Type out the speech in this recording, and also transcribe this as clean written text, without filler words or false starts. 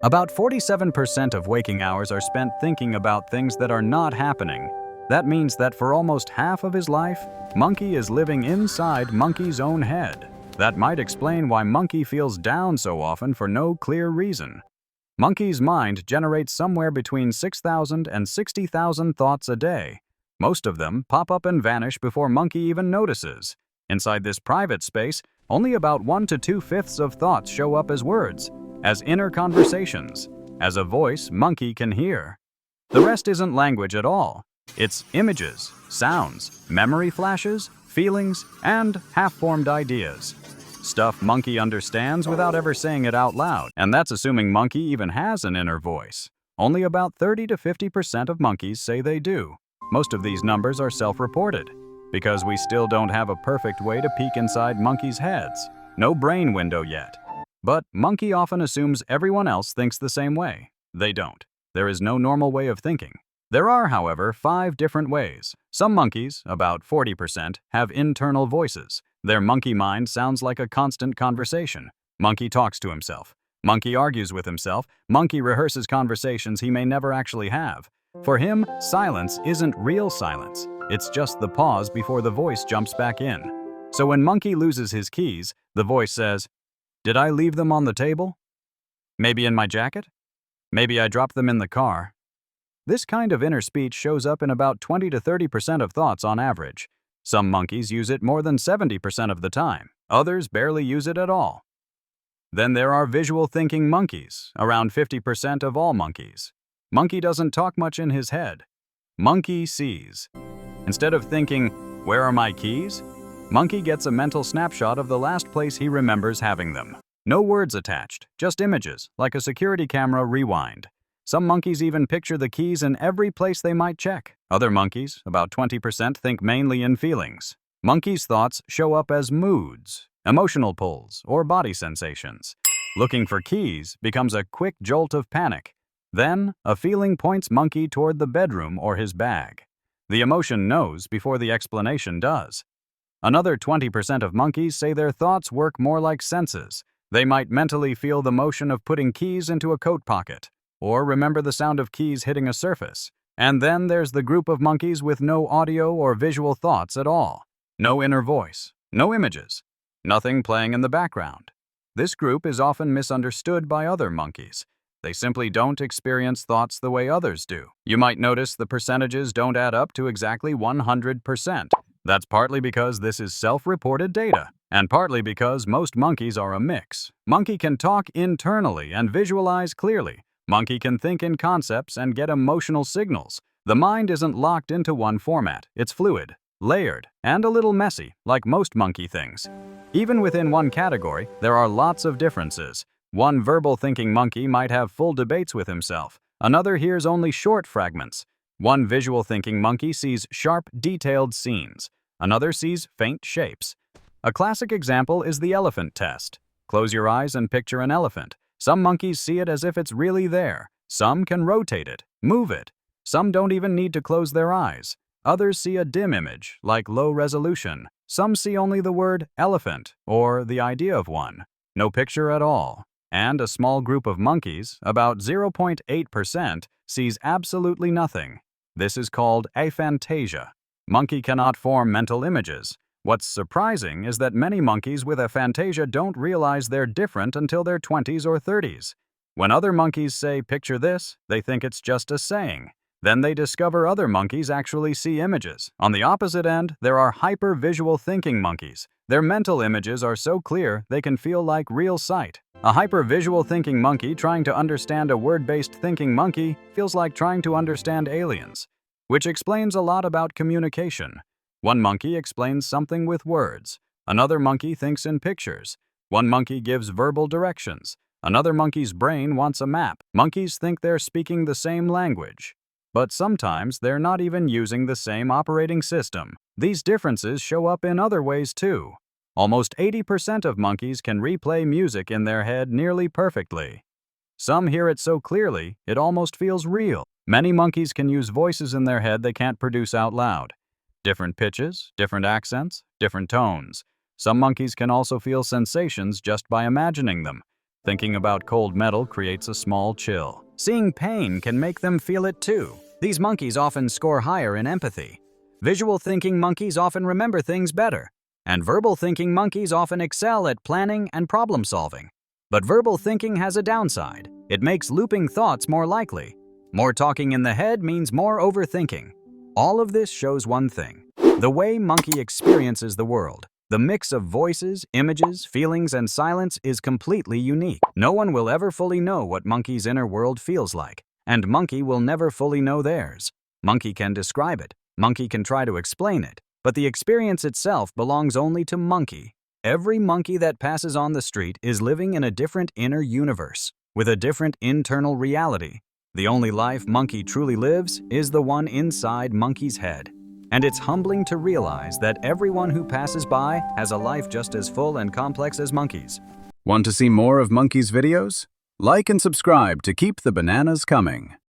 About 47% of waking hours are spent thinking about things that are not happening. That means that for almost half of his life, Monkey is living inside Monkey's own head. That might explain why Monkey feels down so often for no clear reason. Monkey's mind generates somewhere between 6,000 and 60,000 thoughts a day. Most of them pop up and vanish before Monkey even notices. Inside this private space, only about 1 to 2/5 of thoughts show up as words, as inner conversations, as a voice Monkey can hear. The rest isn't language at all. It's images, sounds, memory flashes, feelings, and half-formed ideas. Stuff Monkey understands without ever saying it out loud, and that's assuming Monkey even has an inner voice. Only about 30 to 50% of monkeys say they do. Most of these numbers are self-reported, because we still don't have a perfect way to peek inside monkeys' heads. No brain window yet. But Monkey often assumes everyone else thinks the same way. They don't. There is no normal way of thinking. There are, however, 5 different ways. Some monkeys, about 40%, have internal voices. Their monkey mind sounds like a constant conversation. Monkey talks to himself. Monkey argues with himself. Monkey rehearses conversations he may never actually have. For him, silence isn't real silence. It's just the pause before the voice jumps back in. So when Monkey loses his keys, the voice says, "Did I leave them on the table? Maybe in my jacket? Maybe I dropped them in the car." This kind of inner speech shows up in about 20 to 30% of thoughts on average. Some monkeys use it more than 70% of the time. Others barely use it at all. Then there are visual thinking monkeys, around 50% of all monkeys. Monkey doesn't talk much in his head. Monkey sees. Instead of thinking, "Where are my keys?" Monkey gets a mental snapshot of the last place he remembers having them. No words attached, just images, like a security camera rewind. Some monkeys even picture the keys in every place they might check. Other monkeys, about 20%, think mainly in feelings. Monkeys' thoughts show up as moods, emotional pulls, or body sensations. Looking for keys becomes a quick jolt of panic. Then, a feeling points Monkey toward the bedroom or his bag. The emotion knows before the explanation does. Another 20% of monkeys say their thoughts work more like senses. They might mentally feel the motion of putting keys into a coat pocket, or remember the sound of keys hitting a surface. And then there's the group of monkeys with no audio or visual thoughts at all. No inner voice, no images, nothing playing in the background. This group is often misunderstood by other monkeys. They simply don't experience thoughts the way others do. You might notice the percentages don't add up to exactly 100%. That's partly because this is self-reported data, and partly because most monkeys are a mix. Monkey can talk internally and visualize clearly. Monkey can think in concepts and get emotional signals. The mind isn't locked into one format. It's fluid, layered, and a little messy, like most monkey things. Even within one category, there are lots of differences. One verbal thinking monkey might have full debates with himself. Another hears only short fragments. One visual thinking monkey sees sharp, detailed scenes. Another sees faint shapes. A classic example is the elephant test. Close your eyes and picture an elephant. Some monkeys see it as if it's really there. Some can rotate it, move it. Some don't even need to close their eyes. Others see a dim image, like low resolution. Some see only the word elephant, or the idea of one. No picture at all. And a small group of monkeys, about 0.8%, sees absolutely nothing. This is called aphantasia. Monkey cannot form mental images. What's surprising is that many monkeys with aphantasia don't realize they're different until their 20s or 30s. When other monkeys say, "Picture this," they think it's just a saying. Then they discover other monkeys actually see images. On the opposite end, there are hyper-visual thinking monkeys. Their mental images are so clear they can feel like real sight. A hyper-visual thinking monkey trying to understand a word-based thinking monkey feels like trying to understand aliens, which explains a lot about communication. One monkey explains something with words. Another monkey thinks in pictures. One monkey gives verbal directions. Another monkey's brain wants a map. Monkeys think they're speaking the same language, but sometimes they're not even using the same operating system. These differences show up in other ways too. Almost 80% of monkeys can replay music in their head nearly perfectly. Some hear it so clearly, it almost feels real. Many monkeys can use voices in their head they can't produce out loud. Different pitches, different accents, different tones. Some monkeys can also feel sensations just by imagining them. Thinking about cold metal creates a small chill. Seeing pain can make them feel it too. These monkeys often score higher in empathy. Visual thinking monkeys often remember things better. And verbal thinking monkeys often excel at planning and problem solving. But verbal thinking has a downside. It makes looping thoughts more likely. More talking in the head means more overthinking. All of this shows one thing: the way monkey experiences the world. The mix of voices, images, feelings, and silence is completely unique. No one will ever fully know what monkey's inner world feels like, and monkey will never fully know theirs. Monkey can describe it, monkey can try to explain it, but the experience itself belongs only to monkey. Every monkey that passes on the street is living in a different inner universe, with a different internal reality. The only life monkey truly lives is the one inside monkey's head. And it's humbling to realize that everyone who passes by has a life just as full and complex as monkeys. Want to see more of Monkey's videos? Like and subscribe to keep the bananas coming.